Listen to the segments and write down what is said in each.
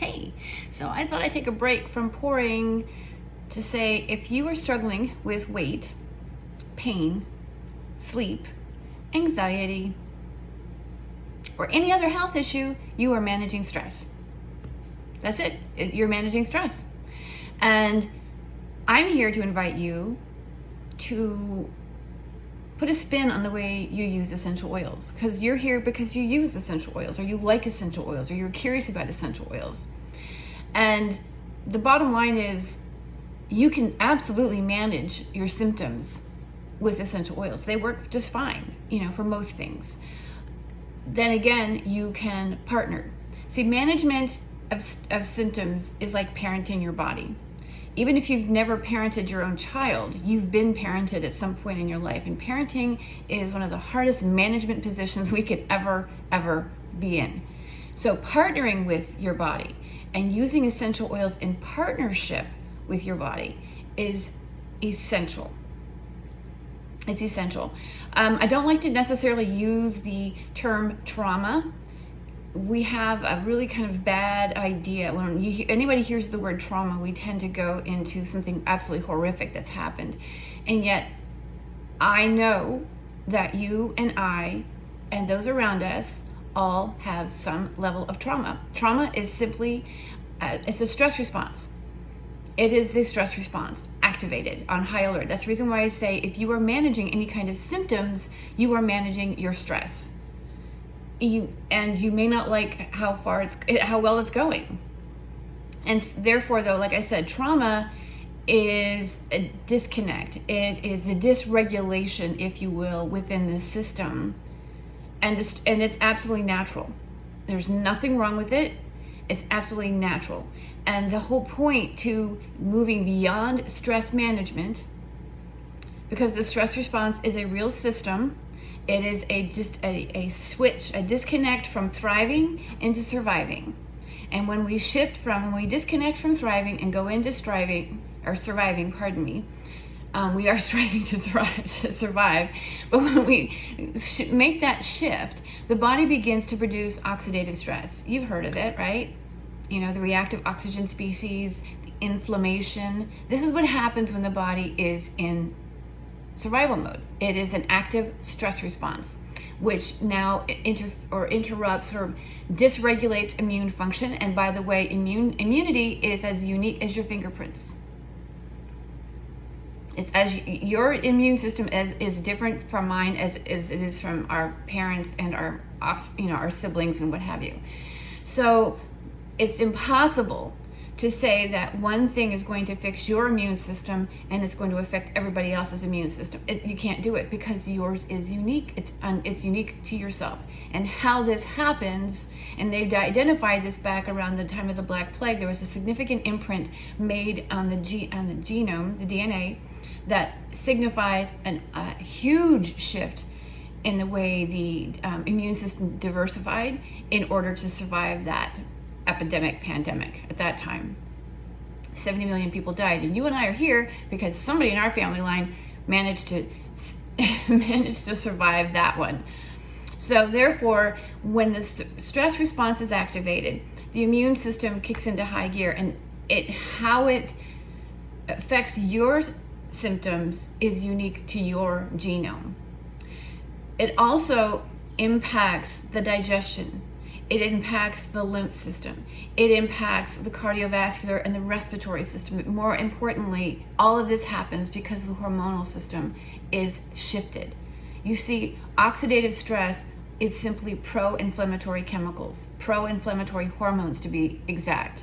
Hey, so I thought I'd take a break from pouring to say if you are struggling with weight, pain, sleep, anxiety, or any other health issue, you are managing stress. That's it. You're managing stress. And I'm here to invite you to put a spin on the way you use essential oils, because you're here because you use essential oils, or you like essential oils, or you're curious about essential oils. And the bottom line is you can absolutely manage your symptoms with essential oils. They work just fine, for most things. Then again, you can partner. See, management of symptoms is like parenting your body. Even if you've never parented your own child, you've been parented at some point in your life. And parenting is one of the hardest management positions we could ever be in. So partnering with your body and using essential oils in partnership with your body is essential. It's essential. I don't like to necessarily use the term trauma. We have a really kind of bad idea. When anybody hears the word trauma, we tend to go into something absolutely horrific that's happened. And yet, I know that you and I and those around us all have some level of trauma. Trauma is simply, it's a stress response. It is the stress response activated on high alert. That's the reason why I say if you are managing any kind of symptoms, you are managing your stress. You may not like how well it's going. And therefore, though, like I said, trauma is a disconnect. It is a dysregulation, if you will, within the system. And it's absolutely natural. There's nothing wrong with it. It's absolutely natural. And the whole point to moving beyond stress management, because the stress response is a real system. It is a switch, a disconnect from thriving into surviving. And when we disconnect from thriving and go into surviving, we are striving to survive. But when we make that shift, the body begins to produce oxidative stress. You've heard of it, right? The reactive oxygen species, the inflammation. This is what happens when the body is in survival mode. It is an active stress response, which now interrupts or dysregulates immune function. And by the way, immunity is as unique as your fingerprints. It's as your immune system is different from mine as it is from our parents and our siblings and what have you. So it's impossible to say that one thing is going to fix your immune system and it's going to affect everybody else's immune system. You can't do it because yours is unique. It's unique to yourself. And how this happens, and they've identified this back around the time of the Black Plague. There was a significant imprint made on the genome, the DNA, that signifies a huge shift in the way the immune system diversified in order to survive that pandemic at that time. 70 million people died, and you and I are here because somebody in our family line managed to survive that one. So therefore, when the stress response is activated, the immune system kicks into high gear, and how it affects your symptoms is unique to your genome. It also impacts the digestion. It impacts the lymph system. It impacts the cardiovascular and the respiratory system. More importantly, all of this happens because the hormonal system is shifted. You see, oxidative stress is simply pro-inflammatory chemicals, pro-inflammatory hormones to be exact.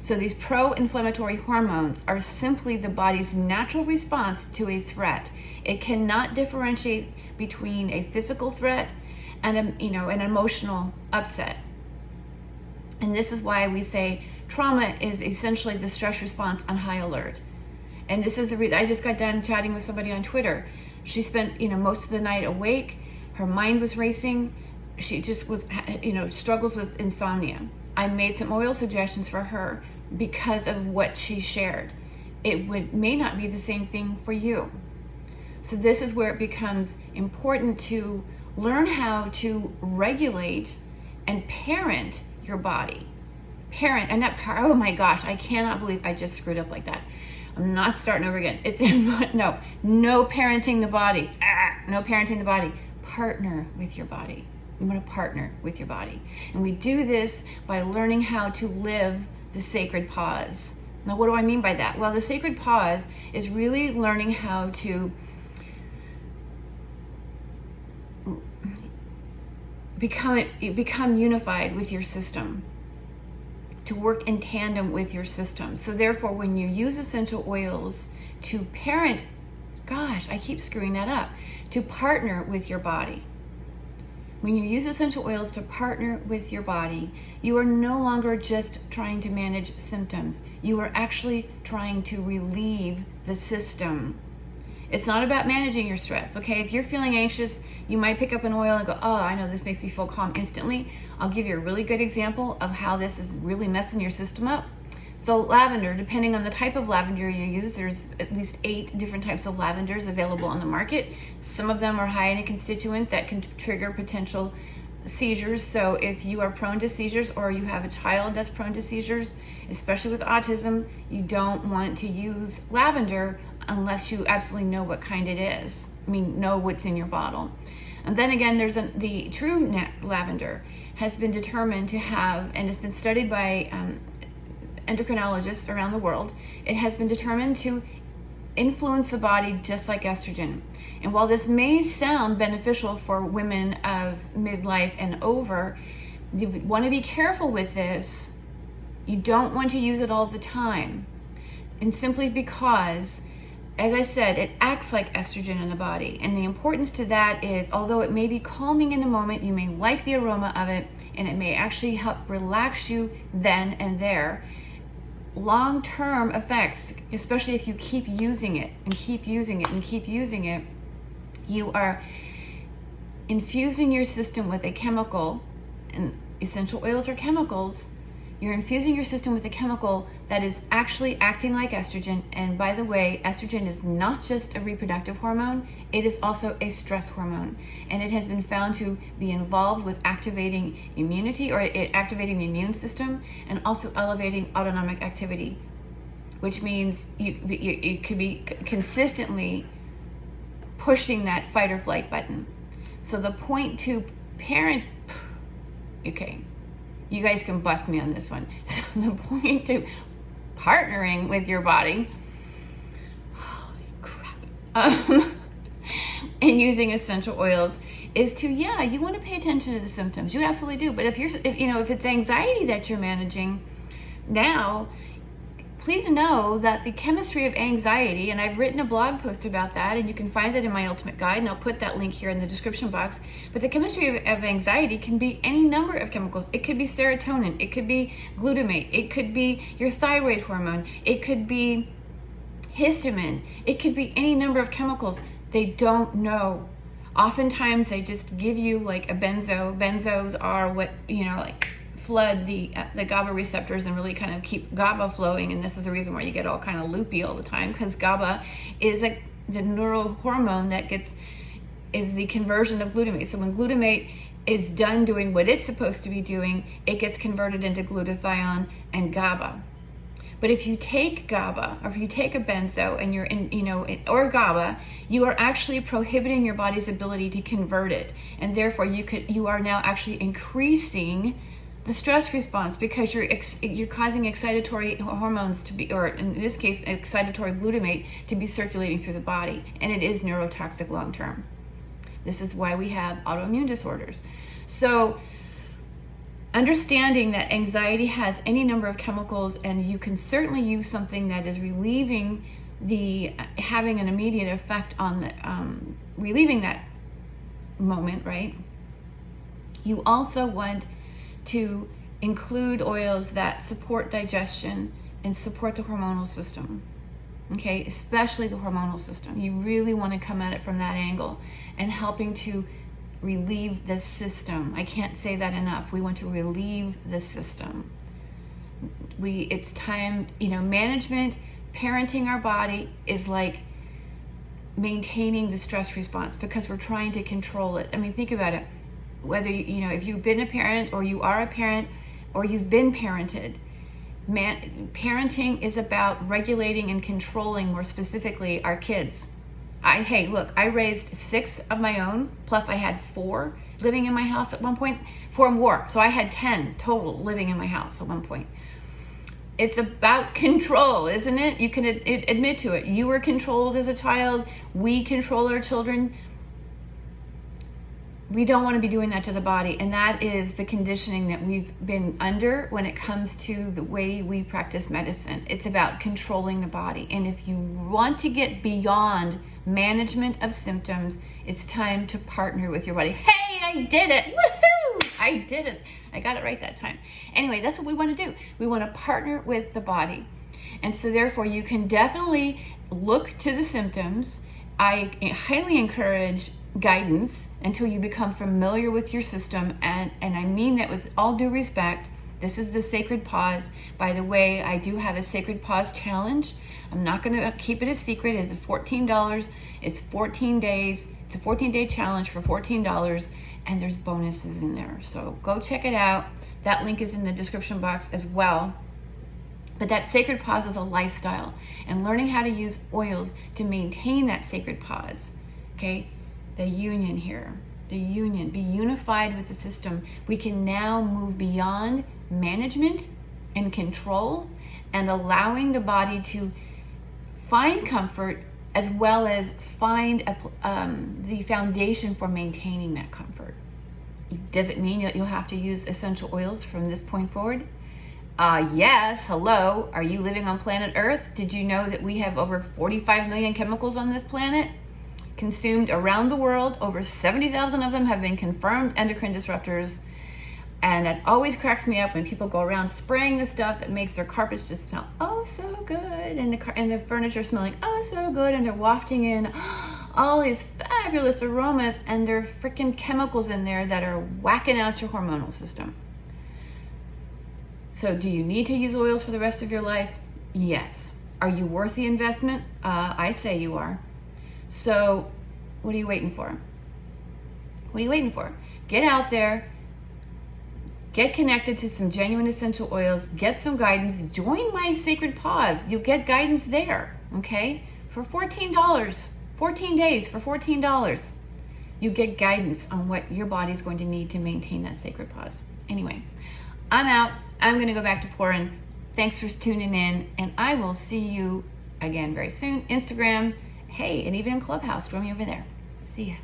So these pro-inflammatory hormones are simply the body's natural response to a threat. It cannot differentiate between a physical threat and an emotional upset. And this is why we say trauma is essentially the stress response on high alert. And this is the reason I just got done chatting with somebody on Twitter. She spent most of the night awake. Her mind was racing. She just was struggles with insomnia. I made some oil suggestions for her because of what she shared. It may not be the same thing for you. So this is where it becomes important to learn how to regulate and parent your body. parent, and not, oh my gosh, I cannot believe I just screwed up like that. I'm not starting over again. It's no parenting the body. No parenting the body. Partner with your body. You want to partner with your body. And we do this by learning how to live the sacred pause. Now, what do I mean by that? Well, the sacred pause is really learning how to become unified with your system, to work in tandem with your system. So therefore, when you use essential oils to parent, gosh, I keep screwing that up, to partner with your body. When you use essential oils to partner with your body, you are no longer just trying to manage symptoms. You are actually trying to relieve the system. It's not about managing your stress, okay? If you're feeling anxious, you might pick up an oil and go, oh, I know this makes me feel calm instantly. I'll give you a really good example of how this is really messing your system up. So lavender, depending on the type of lavender you use, there's at least 8 different types of lavenders available on the market. Some of them are high in a constituent that can trigger potential seizures. So if you are prone to seizures, or you have a child that's prone to seizures, especially with autism, you don't want to use lavender unless you absolutely know what kind it is. I mean, know what's in your bottle. And then again, there's the true lavender has been determined to have, and it's been studied by endocrinologists around the world. It has been determined to influence the body just like estrogen. And while this may sound beneficial for women of midlife and over, you want to be careful with this. You don't want to use it all the time. And simply because, as I said, it acts like estrogen in the body. And the importance to that is, although it may be calming in the moment, you may like the aroma of it, and it may actually help relax you then and there. Long-term effects, especially if you keep using it and keep using it and keep using it, you are infusing your system with a chemical, and essential oils are chemicals. You're infusing your system with a chemical that is actually acting like estrogen. And by the way, estrogen is not just a reproductive hormone, it is also a stress hormone. And it has been found to be involved with activating immunity, or activating the immune system, and also elevating autonomic activity, which means you could be consistently pushing that fight or flight button. So the point to parent, okay, you guys can bust me on this one. So the point to partnering with your body, holy crap, and using essential oils is to, yeah, you want to pay attention to the symptoms. You absolutely do. But if it's anxiety that you're managing now, please know that the chemistry of anxiety, and I've written a blog post about that, and you can find it in my ultimate guide, and I'll put that link here in the description box. But the chemistry of anxiety can be any number of chemicals. It could be serotonin, it could be glutamate, it could be your thyroid hormone, it could be histamine, it could be any number of chemicals. They don't know. Oftentimes they just give you like a benzo. Benzos are what, like flood the GABA receptors and really kind of keep GABA flowing. And this is the reason why you get all kind of loopy all the time, because GABA is the neurohormone that is the conversion of glutamate. So when glutamate is done doing what it's supposed to be doing, it gets converted into glutathione and GABA. But if you take GABA, or if you take a benzo and you're in, or GABA, you are actually prohibiting your body's ability to convert it. And therefore you are now actually increasing the stress response, because you're causing excitatory hormones to be, or in this case, excitatory glutamate to be circulating through the body. And it is neurotoxic long term. This is why we have autoimmune disorders. So understanding that anxiety has any number of chemicals, and you can certainly use something that is relieving having an immediate effect on relieving that moment, right? You also want to include oils that support digestion and support the hormonal system, okay? Especially the hormonal system. You really want to come at it from that angle, and helping to relieve the system. I can't say that enough. We want to relieve the system. It's time, management, parenting our body is like maintaining the stress response, because we're trying to control it. I mean, think about it. Whether, if you've been a parent or you are a parent, or you've been parented. Parenting is about regulating and controlling, more specifically, our kids. Hey, look, I raised 6 of my own, plus I had 4 living in my house at one point, 4 more. So I had 10 total living in my house at one point. It's about control, isn't it? You can admit to it. You were controlled as a child. We control our children. We don't want to be doing that to the body. And that is the conditioning that we've been under when it comes to the way we practice medicine. It's about controlling the body. And if you want to get beyond management of symptoms, it's time to partner with your body. Hey, I did it. Woohoo! I did it. I got it right that time. Anyway, that's what we want to do. We want to partner with the body. And so therefore you can definitely look to the symptoms. I highly encourage guidance until you become familiar with your system, and I mean that with all due respect. This is the Sacred Pause. By the way, I do have a Sacred Pause challenge. I'm not going to keep it a secret. It's $14. It's 14 days. It's a 14-day challenge for $14, and there's bonuses in there. So go check it out. That link is in the description box as well. But that Sacred Pause is a lifestyle, and learning how to use oils to maintain that Sacred Pause. Okay? The union here, the union, be unified with the system. We can now move beyond management and control and allowing the body to find comfort as well as find the foundation for maintaining that comfort. Does it mean that you'll have to use essential oils from this point forward? Yes, hello. Are you living on planet Earth? Did you know that we have over 45 million chemicals on this planet? Consumed around the world. Over 70,000 of them have been confirmed endocrine disruptors. And it always cracks me up when people go around spraying the stuff that makes their carpets just smell oh so good, and the furniture smelling oh so good, and they're wafting in all these fabulous aromas, and there are freaking chemicals in there that are whacking out your hormonal system. So do you need to use oils for the rest of your life? Yes. Are you worth the investment? I say you are. So what are you waiting for? What are you waiting for? Get out there, get connected to some genuine essential oils, get some guidance, join my Sacred Pause. You'll get guidance there, okay? For $14, 14 days for $14. You get guidance on what your body's going to need to maintain that Sacred Pause. Anyway, I'm out. I'm gonna go back to pouring. Thanks for tuning in, and I will see you again very soon. Instagram, hey, and even in Clubhouse, join me over there. See ya.